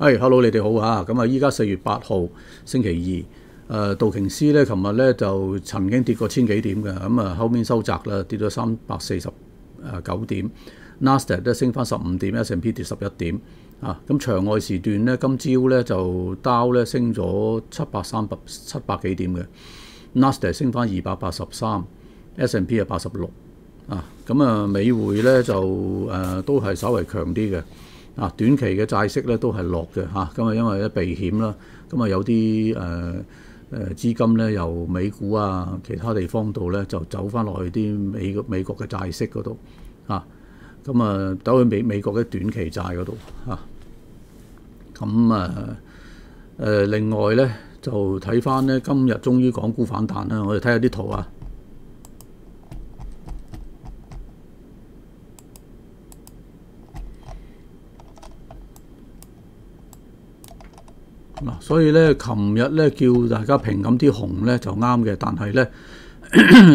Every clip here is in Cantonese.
Hello，你哋好啊！咁啊，依家4月8號星期二，道瓊斯咧，琴日咧就曾經跌過千幾點嘅，咁啊後面收窄啦，跌咗349點。Nasdaq 都升翻15點 ，S&P 跌11點。咁場外時段咧，今朝咧就Dow咧升咗700幾點嘅 ，Nasdaq 升翻283，S&P 係86。咁啊美匯咧就都係稍微強啲嘅。短期嘅債息咧都係落嘅嚇，咁因為咧避險啦，咁有啲資金咧由美股其他地方度咧就走翻落去啲美國嘅債息嗰度咁走去美國嘅短期債嗰度另外咧就睇翻咧今日終於港股反彈啦，我哋睇下啲圖啊。所以咧，琴日咧叫大家平咁啲紅咧就啱嘅，但係咧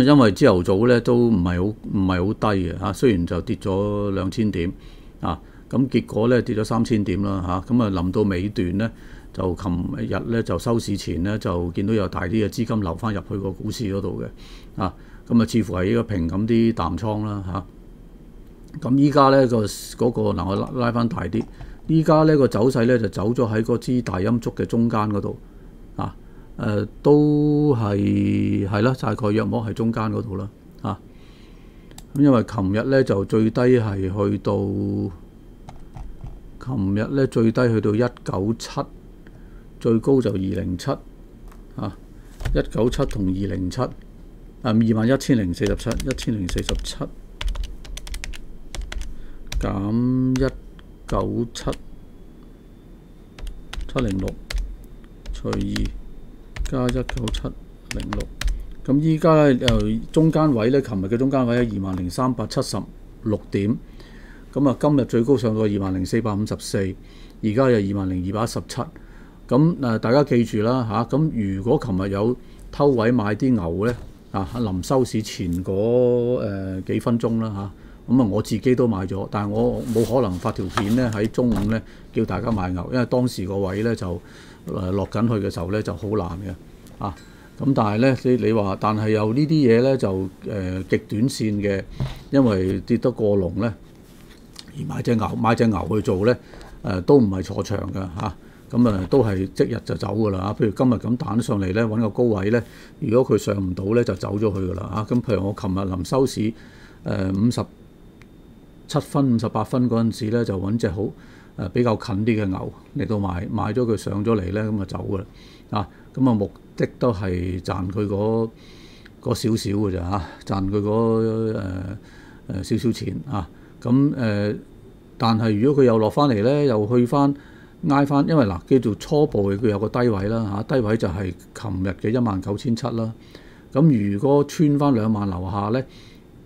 因為朝頭早咧都唔係好低嘅嚇，雖然就跌咗2000點咁結果咧跌咗3000點啦咁臨到尾段咧就琴日咧就收市前咧就見到有大啲嘅資金流翻入去個股市嗰度嘅似乎係呢個平咁啲淡倉啦咁依家咧嗰個嗱我拉翻大啲。依家呢個走勢咧就走咗喺嗰支大陰燭嘅中間嗰度都係啦，大概約莫係中間嗰度啦咁因為琴日咧就最低係去到197，最高就207197同20721047減197 706除2加19706，咁依家咧中間位咧，琴日嘅中間位係20376點，咁今日最高上到20454，而家又20217，咁大家記住啦咁如果琴日有偷位買啲牛咧臨收市前嗰幾分鐘啦我自己都買咗，但係我冇可能發條片咧喺中午咧叫大家買牛，因為當時個位咧就落緊去嘅時候咧就好難嘅咁但係咧你話，但係又呢啲嘢咧就極短線嘅，因為跌得過龍咧，而買隻牛去做咧都唔係坐長嘅咁都係即日就走㗎啦譬如今日咁彈上嚟咧，揾個高位咧，如果佢上唔到咧就走咗去㗎啦咁譬如我琴日臨收市57分58分嗰陣時咧，就揾隻好比較近啲嘅牛嚟到買咗佢上咗嚟咧，咁就走㗎啦咁目的都係賺佢嗰少少嘅咋賺佢嗰少少錢但係如果佢又落翻嚟咧，又去翻挨翻，因為叫做初步佢有個低位啦低位就係琴日嘅19700啦。咁如果穿翻2萬樓下咧，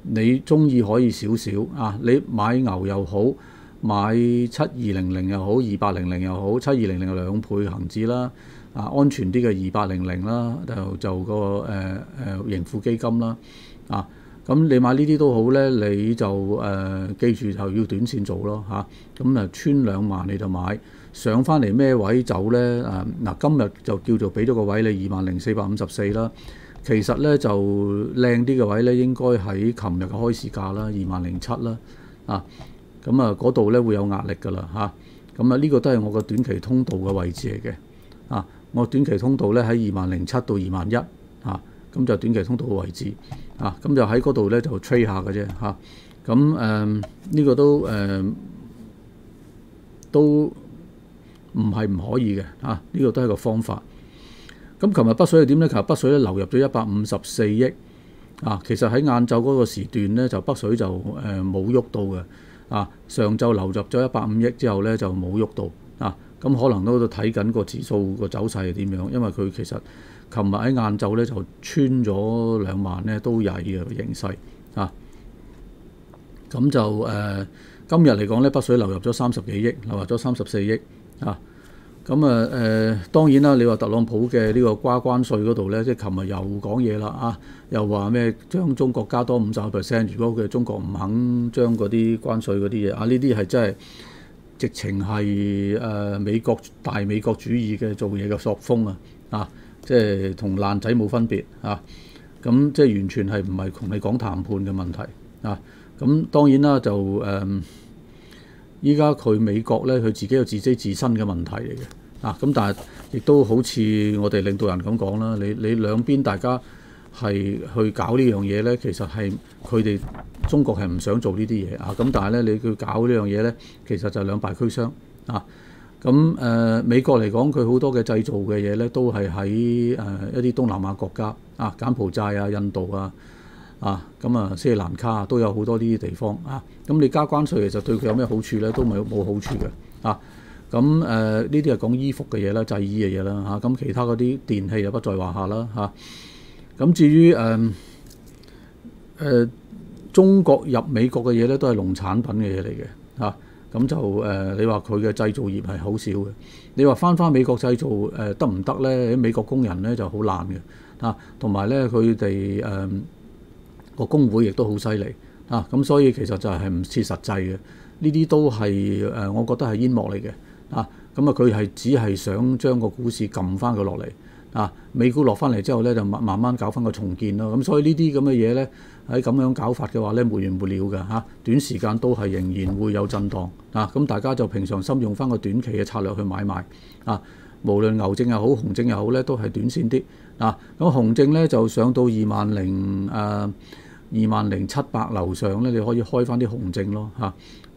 你中意可以少少你買牛又好，買7200又好，2800又好，7200有2倍恒指啦安全啲嘅2800啦，就個盈富基金啦咁你買呢啲都好咧，你就記住就要短線做咯咁穿2萬你就買，上翻嚟咩位走咧今日就叫做俾咗個位你20454啦。其實咧就靚啲嘅位咧，應該喺琴日嘅開市價啦，20007啦嗰度咧會有壓力㗎啦呢個都係我個短期通道嘅位置嚟嘅我短期通道咧喺20007到21000咁就短期通道嘅位置咁就喺嗰度咧就 trade 下嘅啫呢個都唔係唔可以嘅呢個都係個方法。咁琴日北水係點咧？其實北水咧流入咗154億其實喺晏晝嗰個時段咧，就北水就冇喐到嘅上晝流入咗150億之後咧，就冇喐到咁可能都睇緊個指數個走勢係點樣，因為佢其實琴日喺晏晝咧就穿咗2萬咧，都曳嘅形勢咁就今日嚟講咧，北水流入咗30幾億，流入咗34億當然啦，你話特朗普嘅呢個關稅嗰度咧，即係琴日又講嘢啦又話咩將中國加多50%，如果佢中國唔肯將嗰啲關稅嗰啲嘢呢啲係真係直情係大美國主義嘅做嘢嘅作風即係同爛仔冇分別咁即係完全係唔係同你講談判嘅問題咁當然啦，就依家佢美國咧，佢自己有自身嘅問題嚟嘅咁但係亦都好似我哋領導人咁講啦，你兩邊大家係去搞呢樣嘢咧，其實係佢哋中國係唔想做呢啲嘢咁但係咧你去搞呢樣嘢咧，其實就兩敗俱傷咁美國嚟講，佢好多嘅製造嘅嘢咧，都係喺一啲東南亞國家柬埔寨印度咁斯里蘭卡都有好多呢啲地方咁你加關稅其實對佢有咩好處咧？都冇好處嘅咁呢啲係講衣服嘅嘢啦、製衣嘅嘢啦咁其他嗰啲電器就不在話下啦咁至於中國入美國嘅嘢咧，都係農產品嘅嘢嚟嘅咁就你話佢嘅製造業係好少嘅。你話翻美國製造得唔得咧？美國工人咧就好爛嘅同埋咧佢哋個工會亦都好犀利咁所以其實就係唔切實際嘅。呢啲都係我覺得係煙幕嚟嘅咁佢係只係想將個股市撳翻佢落嚟美股落翻嚟之後咧，就慢慢搞翻個重建咯。咁所以呢啲咁嘅嘢咧，喺咁樣搞法嘅話咧，沒完沒了嘅短時間都係仍然會有震盪咁大家就平常心用翻個短期嘅策略去買賣無論牛證又好熊證又好咧，都係短線啲咁熊證咧就上到20,700樓上咧，你可以開翻啲熊證咯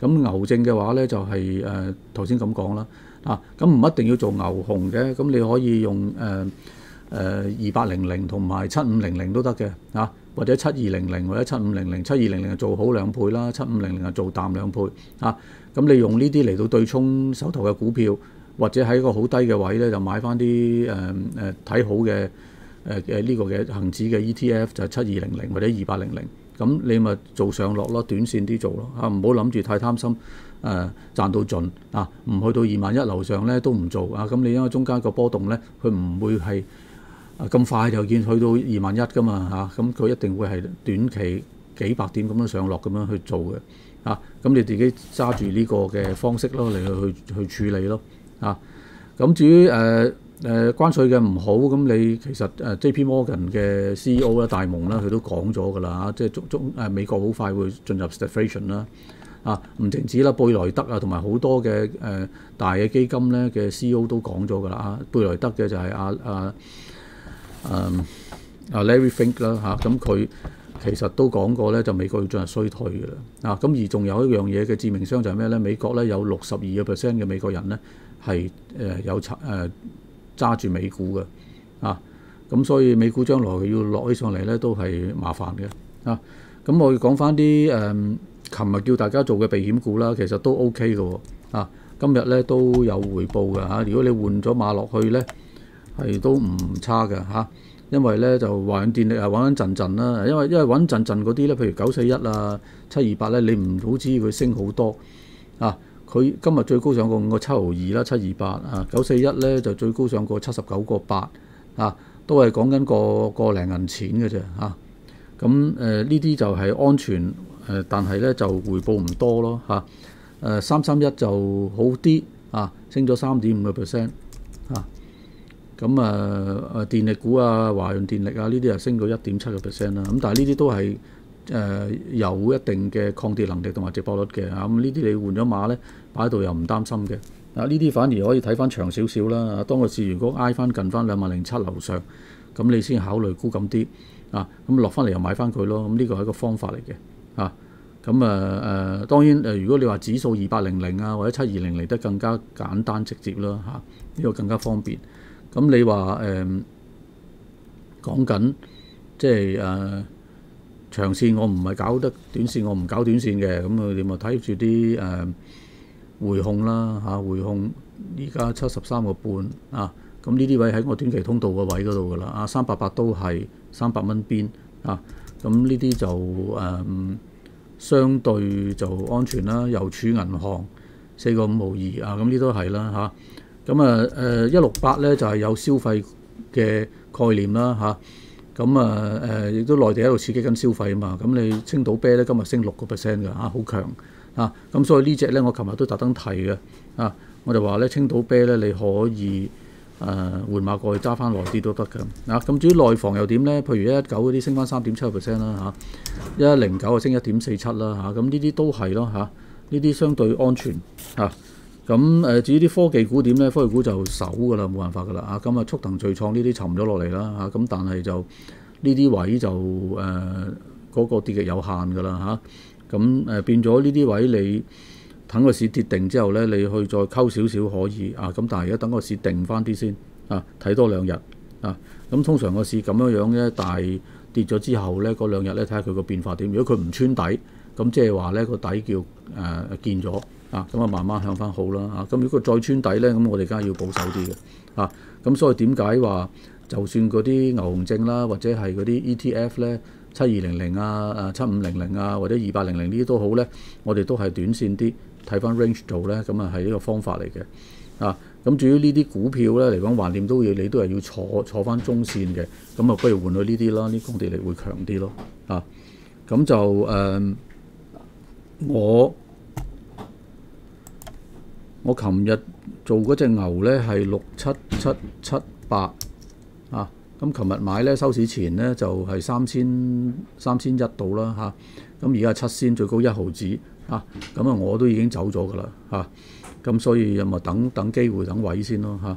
咁牛證嘅話咧就係頭先咁講啦咁唔一定要做牛熊嘅，咁你可以用2800同埋7500都得嘅或者7200或者7500，7200就做好2倍啦，7500就做淡2倍咁你用呢啲嚟到對沖手頭嘅股票，或者喺一個好低嘅位咧就買翻啲睇好嘅呢個嘅恆指嘅 ETF 就係7200或者2800，咁你咪做上落咯，短線啲做咯唔好諗住太貪心賺到盡唔去到21,000樓上咧都唔做咁你因為中間個波動咧，佢唔會係咁快就見去到21,000噶嘛咁佢一定會係短期幾百點咁樣上落咁樣去做嘅咁你自己揸住呢個嘅方式咯嚟去處理咯咁至於關稅嘅唔好，咁你其實JP Morgan 嘅 CEO 啦，大蒙啦，佢都講咗㗎啦即係美國好快會進入 stagflation 啦唔淨止啦，貝萊德同埋好多嘅大嘅基金咧嘅 CEO 都講咗㗎啦貝萊德嘅就係Larry Fink 啦咁佢其實都講過咧，就美國要進入衰退㗎啦咁而仲有一樣嘢嘅致命傷就係咩咧？美國咧有62% 嘅美國人咧係有揸住美股嘅咁所以美股將來要落起上嚟咧都係麻煩嘅咁我要講翻啲琴日叫大家做嘅避險股啦，其實都 OK 嘅今日咧都有回報嘅如果你換咗馬落去咧，係都唔差嘅因為咧就華潤電力穩穩陣陣啦，因為穩陣陣嗰啲咧，譬如941728咧，你唔好知佢升好多佢今日最高上過5.72啦，728941咧就最高上過79.8都係講緊個零銀錢嘅啫咁呢啲就係安全但係咧就回報唔多咯331就好啲升咗3.5%咁電力股華潤電力呢啲升到1.7% 啦，咁但係呢啲都係有一定嘅抗跌能力同埋值博率嘅咁呢啲你換咗馬咧擺喺度又唔擔心嘅呢啲反而可以睇翻長少少啦當個市如果挨翻近翻20,007樓上，咁你先考慮沽咁啲咁落翻嚟又買翻佢咯，咁呢個係一個方法嚟嘅咁當然如果你話指數2800或者7200嚟得更加簡單直接啦呢個更加方便。咁你話講緊即係長線我唔係搞得，短線我唔搞短線嘅，咁你咪睇住啲匯控啦匯控而家73.5咁呢啲位喺我短期通道個位嗰度㗎啦388都係300蚊邊咁呢啲就相對就安全啦。郵儲銀行4.552咁呢都係啦咁168咧就係有消費嘅概念啦咁亦都內地喺度刺激緊消費啊嘛。咁你青島啤咧今日升6%㗎好強咁所以呢隻咧，我琴日都特登提嘅我就話咧，青島啤咧你可以換馬過去揸翻耐啲都得㗎。咁至於內房又點咧？譬如119嗰啲升翻3.7% 啦110升1.47啦咁呢啲都係咯呢啲相對安全咁至於啲科技股點咧？科技股就守㗎啦，冇辦法㗎啦咁速騰聚創呢啲沉咗落嚟啦咁但係就呢啲位就嗰個跌極有限㗎啦咁變咗呢啲位你等個市跌定之後咧，你去再溝少少可以咁但係而家等個市定翻啲先睇多2日咁通常個市咁樣咧大跌咗之後咧，嗰2日咧睇下佢個變化點。如果佢唔穿底，咁即係話咧個底叫見咗咁慢慢向翻好啦咁如果佢再穿底咧，咁我哋梗係要保守啲嘅咁所以點解話就算嗰啲牛熊證啦，或者係嗰啲 ETF 咧7200 7500或者2800呢啲都好咧，我哋都係短線啲睇翻 range 做咧，咁係呢個方法嚟嘅咁至於呢啲股票咧嚟講，橫掂都要你都係要坐翻中線嘅，咁不如換去呢啲啦，呢工地力會強啲咯咁就我琴日做嗰隻牛咧係67778咁琴日買咧收市前咧就係3100到啦咁而家7仙最高1毫子咁我都已經走咗㗎啦咁所以咪等機會等位先咯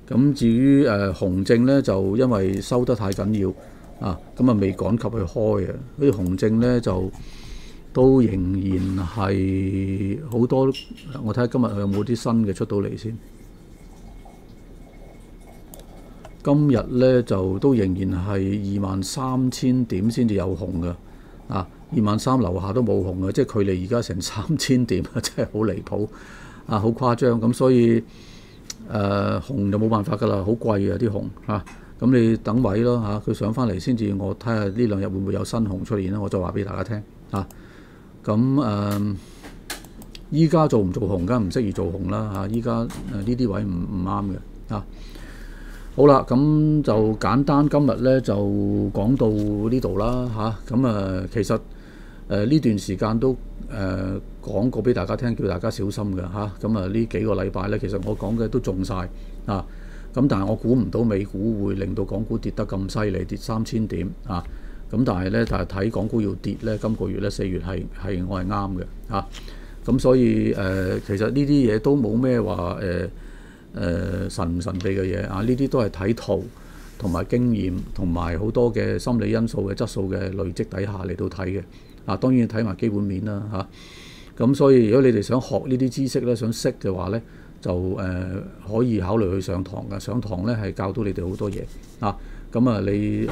咁至於熊證咧就因為收得太緊要咁未趕及去開啊，嗰啲熊證咧就都仍然係好多。我睇下今日有冇啲新嘅出到嚟先。今日咧就都仍然係23000點先至有熊嘅23000樓下都冇熊嘅，即係距離而家成3000點真係好離譜好誇張咁，所以熊就冇辦法㗎啦，好貴啊啲熊咁你等位咯佢上翻嚟先至，我睇下呢2日會唔會有新熊出現啦，我再話俾大家聽咁依家做唔做熊梗係唔適宜做熊啦依家呢啲位唔啱嘅好啦，咁就簡單今日咧就講到呢度啦咁其實呢段時間都講過俾大家聽，叫大家小心嘅咁呢幾個禮拜咧，其實我講嘅都中晒咁但係我估唔到美股會令到港股跌得咁犀利，跌3000點咁但係睇港股要跌咧，今個月咧4月係我係啱嘅咁所以其實呢啲嘢都冇咩話神唔神秘嘅嘢呢啲都係睇圖同埋經驗同埋好多嘅心理因素嘅質素嘅累積底下嚟到睇嘅當然睇埋基本面啦咁所以如果你哋想學呢啲知識咧，想識嘅話咧，就可以考慮去上堂嘅。上堂咧係教到你哋好多嘢咁你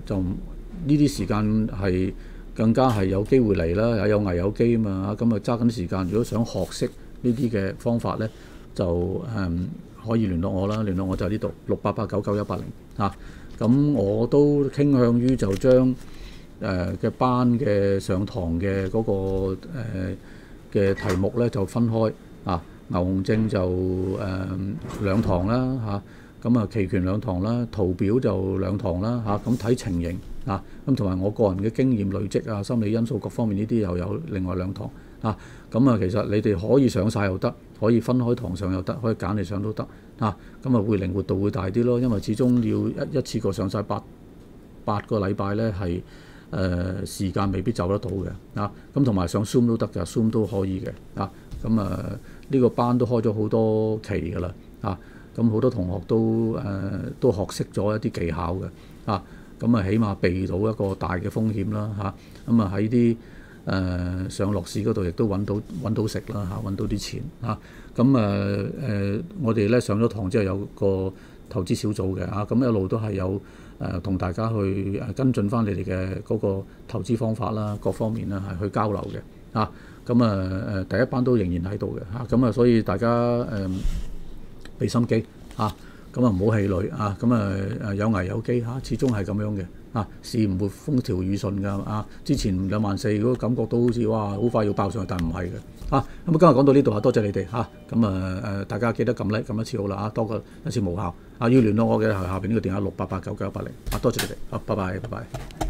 就呢啲時間係更加係有機會嚟啦，有危有機啊嘛咁揸緊時間。如果想學識呢啲嘅方法咧，就可以聯絡我啦，聯絡我就喺呢度688999180咁我都傾向於就將嘅班嘅上堂嘅嗰個嘅題目咧就分開牛熊證就2堂啦咁期權2堂啦，圖表就2堂啦咁睇情形咁同埋我個人嘅經驗累積心理因素各方面呢啲又有另外2堂咁其實你哋可以上晒又得，可以分開堂上又得，可以揀嚟上都得咁會靈活度會大啲咯，因為始終要一次過上晒8個禮拜咧係時間未必就得到嘅咁同埋上 Zoom 都得㗎，Zoom 都可以嘅咁呢個班都開咗好多期㗎啦咁好多同學都學識咗一啲技巧嘅咁起碼避到一個大嘅風險啦咁喺啲上落市嗰度亦都揾到食啦揾到啲錢咁我哋咧上咗堂之後有個投資小組嘅咁一路都係有同大家去跟進翻你哋嘅嗰個投資方法啦，各方面啦係去交流嘅咁第一班都仍然喺度嘅咁所以大家俾心機咁唔好氣餒咁有危有機始終係咁樣嘅事唔會風調雨順㗎之前24000嗰個感覺都好似哇好快要爆上去，但唔係嘅咁今日講到呢度多謝你哋咁大家記得撳 like 撳一次好啦多過一次無效要聯絡我嘅下邊呢個電話688999180多謝你哋拜拜。